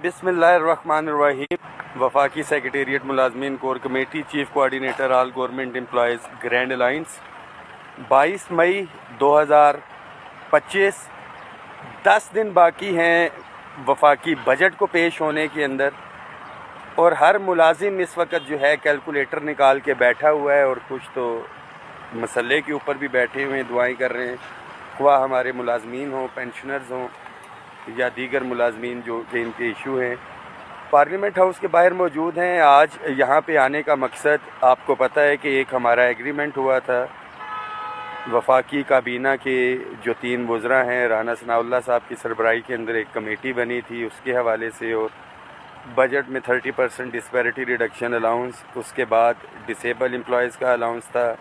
بسم اللہ الرحمن الرحیم۔ وفاقی سیکریٹریٹ ملازمین کور کمیٹی چیف کوآرڈینیٹر آل گورنمنٹ امپلائیز گرینڈ الائنس 22 مئی 2025 10 دن باقی ہیں وفاقی بجٹ کو پیش ہونے کے اندر، اور ہر ملازم اس وقت جو ہے کیلکولیٹر نکال کے بیٹھا ہوا ہے، اور کچھ تو مسئلے کے اوپر بھی بیٹھے ہوئے ہیں، دعائیں کر رہے ہیں، خواہ ہمارے ملازمین ہوں، پینشنرز ہوں یا دیگر ملازمین جو کہ ان کے ایشو ہیں۔ پارلیمنٹ ہاؤس کے باہر موجود ہیں۔ آج یہاں پہ آنے کا مقصد آپ کو پتہ ہے کہ ایک ہمارا ایگریمنٹ ہوا تھا وفاقی کابینہ کے جو 3 وزراء ہیں، رانا ثناء اللہ صاحب کی سربراہی کے اندر ایک کمیٹی بنی تھی، اس کے حوالے سے، اور بجٹ میں 30% ڈسپیرٹی ریڈکشن الاؤنس، اس کے بعد ڈسیبل امپلائیز کا الاؤنس تھا،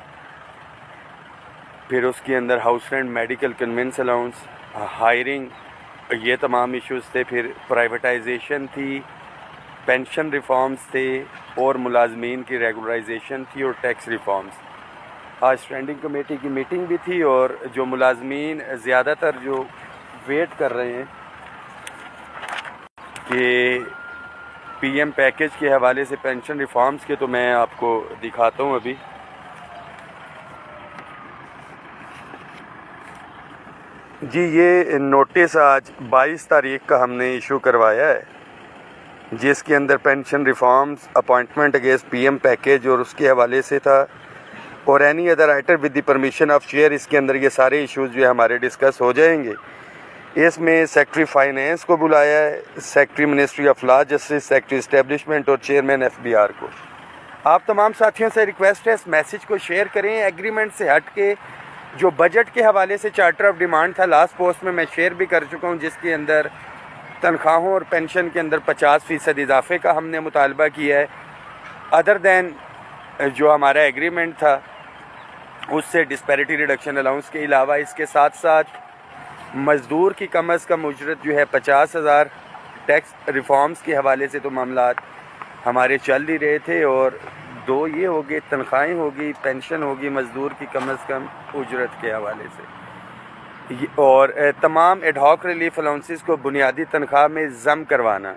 پھر اس کے اندر house rent medical conveyance allowance, hiring, یہ تمام ایشوز تھے، پھر پرائیویٹائزیشن تھی، پینشن ریفارمز تھے، اور ملازمین کی ریگولرائزیشن تھی، اور ٹیکس ریفارمز۔ آج اسٹینڈنگ کمیٹی کی میٹنگ بھی تھی، اور جو ملازمین زیادہ تر جو ویٹ کر رہے ہیں کہ پی ایم پیکج کے حوالے سے پینشن ریفارمز کے، تو میں آپ کو دکھاتا ہوں ابھی۔ جی، یہ نوٹس آج 22 تاریخ کا ہم نے ایشو کروایا ہے، جس کے اندر pension reforms, appointment against P M package اور اس کے حوالے سے تھا، اور any other item with the permission of chair. اس کے اندر یہ سارے ایشوز جو ہے ہمارے ڈسکس ہو جائیں گے۔ اس میں سیکٹری فائنینس کو بلایا ہے، secretary ministry of law justice, secretary establishment, اور چیئرمین ایف بی آر کو۔ آپ تمام ساتھیوں سے ریکویسٹ ہے اس میسج کو شیئر کریں۔ ایگریمنٹ سے ہٹ کے جو بجٹ کے حوالے سے چارٹر آف ڈیمانڈ تھا، لاسٹ پوسٹ میں شیئر بھی کر چکا ہوں، جس کے اندر تنخواہوں اور پینشن کے اندر 50% اضافے کا ہم نے مطالبہ کیا ہے۔ ادر دین جو ہمارا ایگریمنٹ تھا اس سے ڈسپیرٹی ریڈکشن الاؤنس کے علاوہ، اس کے ساتھ ساتھ مزدور کی کم از کم اجرت جو ہے 50,000، ٹیکس ریفارمز کے حوالے سے تو معاملات ہمارے چل ہی رہے تھے، اور 2 یہ ہوگی، تنخواہیں ہوگی، پینشن ہوگی، مزدور کی کم از کم اجرت کے حوالے سے، اور تمام ایڈ ہاک ریلیف الاؤنسز کو بنیادی تنخواہ میں ضم کروانا۔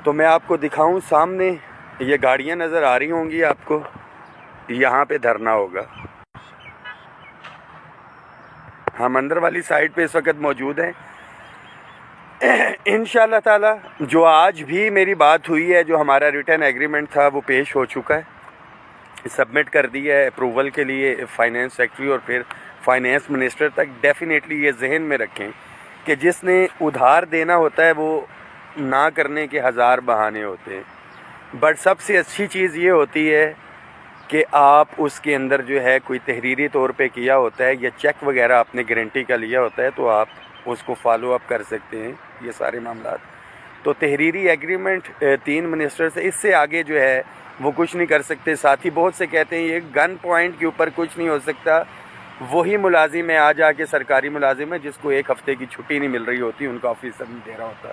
تو میں آپ کو دکھاؤں، سامنے یہ گاڑیاں نظر آ رہی ہوں گی آپ کو، یہاں پہ دھرنا ہوگا۔ ہم اندر والی سائڈ پہ اس وقت موجود ہیں۔ انشاءاللہ تعالی جو آج بھی میری بات ہوئی ہے، جو ہمارا ریٹن ایگریمنٹ تھا، وہ پیش ہو چکا ہے، سبمٹ کر دیا ہے اپروول کے لیے فائنینس سیکٹری اور پھر فائنینس منسٹر تک۔ ڈیفینیٹلی یہ ذہن میں رکھیں کہ جس نے ادھار دینا ہوتا ہے وہ نہ کرنے کے 1000 بہانے ہوتے ہیں، بٹ سب سے اچھی چیز یہ ہوتی ہے کہ آپ اس کے اندر جو ہے کوئی تحریری طور پہ کیا ہوتا ہے، یا چیک وغیرہ آپ نے گارنٹی کا لیا ہوتا ہے، تو آپ اس کو فالو اپ کر سکتے ہیں، یہ سارے معاملات۔ تو تحریری ایگریمنٹ 3 منسٹر سے، اس سے آگے جو ہے وہ کچھ نہیں کر سکتے۔ ساتھی بہت سے کہتے ہیں یہ گن پوائنٹ کے اوپر کچھ نہیں ہو سکتا۔ وہی ملازم ہے، آج آ کے سرکاری ملازم ہے جس کو 1 ہفتے کی چھٹی نہیں مل رہی ہوتی، ان کا آفیسر نہیں دے رہا ہوتا۔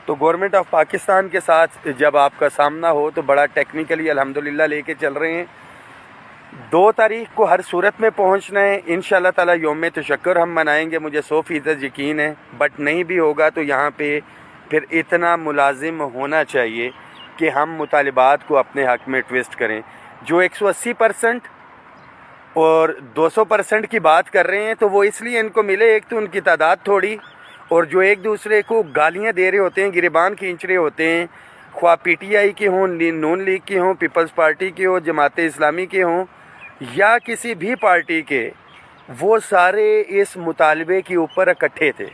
تو گورنمنٹ آف پاکستان کے ساتھ جب آپ کا سامنا ہو تو بڑا ٹیکنیکلی الحمدللہ لے کے چل رہے ہیں۔ 2 تاریخ کو ہر صورت میں پہنچنا ہے انشاءاللہ تعالی۔ یوم تشکر ہم منائیں گے، مجھے 100% یقین ہے، بٹ نہیں بھی ہوگا تو یہاں پہ پھر اتنا ملازم ہونا چاہیے کہ ہم مطالبات کو اپنے حق میں ٹویسٹ کریں۔ جو 180% اور 200% کی بات کر رہے ہیں تو وہ اس لیے ان کو ملے، ایک تو ان کی تعداد تھوڑی، اور جو ایک دوسرے کو گالیاں دے رہے ہوتے ہیں، گریبان کھینچ رہے ہوتے ہیں، خواہ پی ٹی آئی کے ہوں، نون لیگ کے ہوں، پیپلز پارٹی کے ہوں، جماعت اسلامی کے ہوں، یا کسی بھی پارٹی کے، وہ سارے اس مطالبے کے اوپر اکٹھے تھے،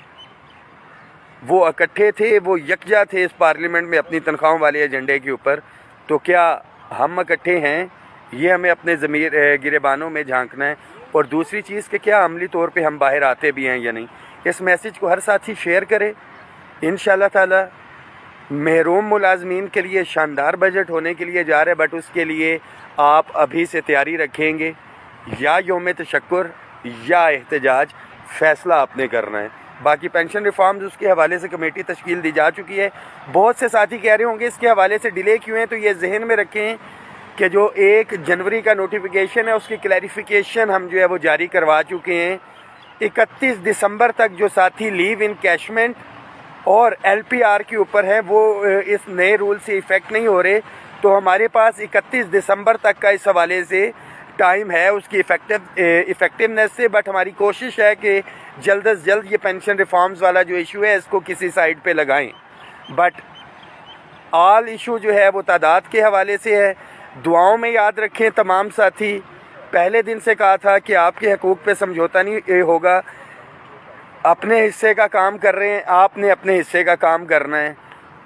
وہ اکٹھے تھے، وہ یکجا تھے اس پارلیمنٹ میں اپنی تنخواہوں والے ایجنڈے کے اوپر۔ تو کیا ہم اکٹھے ہیں؟ یہ ہمیں اپنے ضمیر گریبانوں میں جھانکنا ہے۔ اور دوسری چیز کہ کیا عملی طور پہ ہم باہر آتے بھی ہیں یا نہیں۔ اس میسج کو ہر ساتھی شیئر کرے۔ انشاءاللہ تعالی محروم ملازمین کے لیے شاندار بجٹ ہونے کے لیے جا رہے ہیں، بٹ اس کے لیے آپ ابھی سے تیاری رکھیں گے، یا یوم تشکر یا احتجاج، فیصلہ آپ نے کرنا ہے۔ باقی پینشن ریفارمز اس کے حوالے سے کمیٹی تشکیل دی جا چکی ہے۔ بہت سے ساتھی کہہ رہے ہوں گے اس کے حوالے سے ڈیلے کیوں ہیں، تو یہ ذہن میں رکھیں کہ جو 1 جنوری کا نوٹیفیکیشن ہے اس کی کلیریفیکیشن ہم جو ہے وہ جاری کروا چکے ہیں۔ 31 دسمبر تک جو ساتھی لیو انکیشمنٹ اور LPR کے اوپر ہیں وہ اس نئے رول سے ایفیکٹ نہیں ہو رہے، تو ہمارے پاس 31 دسمبر تک کا اس حوالے سے ٹائم ہے اس کی ایفیکٹونیس سے. بٹ ہماری کوشش ہے کہ جلد از جلد یہ پینشن ریفارمز والا جو ایشو ہے اس کو کسی سائڈ پہ لگائیں. بٹ آل ایشو جو ہے وہ تعداد کے حوالے سے ہے. دعاؤں میں یاد رکھیں تمام ساتھی. پہلے دن سے کہا تھا کہ آپ کے حقوق پہ سمجھوتا نہیں ہوگا. اپنے حصے کا کام کر رہے ہیں، آپ نے اپنے حصے کا کام کرنا ہے.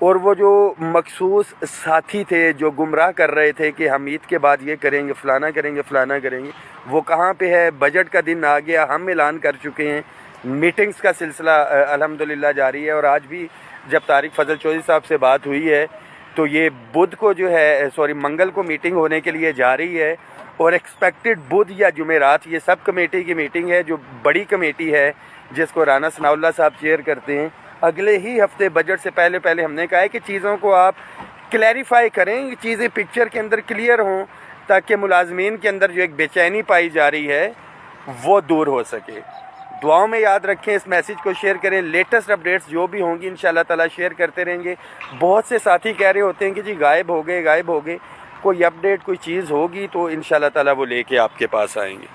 اور وہ جو مخصوص ساتھی تھے جو گمراہ کر رہے تھے کہ ہم عید کے بعد یہ کریں گے، فلانا کریں گے، فلانا کریں گے، وہ کہاں پہ ہے؟ بجٹ کا دن آ گیا، ہم اعلان کر چکے ہیں. میٹنگز کا سلسلہ الحمدللہ جاری ہے. اور آج بھی جب طارق فضل چودھری صاحب سے بات ہوئی ہے تو یہ بدھ کو جو ہے منگل کو میٹنگ ہونے کے لیے جا رہی ہے. اور ایکسپیکٹڈ بدھ یا جمعرات یہ سب کمیٹی کی میٹنگ ہے، جو بڑی کمیٹی ہے جس کو رانا ثناء اللہ صاحب چیئر کرتے ہیں. اگلے ہی ہفتے بجٹ سے پہلے ہم نے کہا ہے کہ چیزوں کو آپ کلیریفائی کریں، یہ چیزیں پکچر کے اندر کلیئر ہوں تاکہ ملازمین کے اندر جو ایک بے چینی پائی جا رہی ہے وہ دور ہو سکے. دعاؤں میں یاد رکھیں، اس میسیج کو شیئر کریں. لیٹسٹ اپڈیٹس جو بھی ہوں گی انشاءاللہ تعالیٰ شیئر کرتے رہیں گے. بہت سے ساتھی کہہ رہے ہوتے ہیں کہ جی غائب ہو گئے. کوئی اپڈیٹ کوئی چیز ہوگی تو انشاءاللہ تعالیٰ وہ لے کے آپ کے پاس آئیں گے.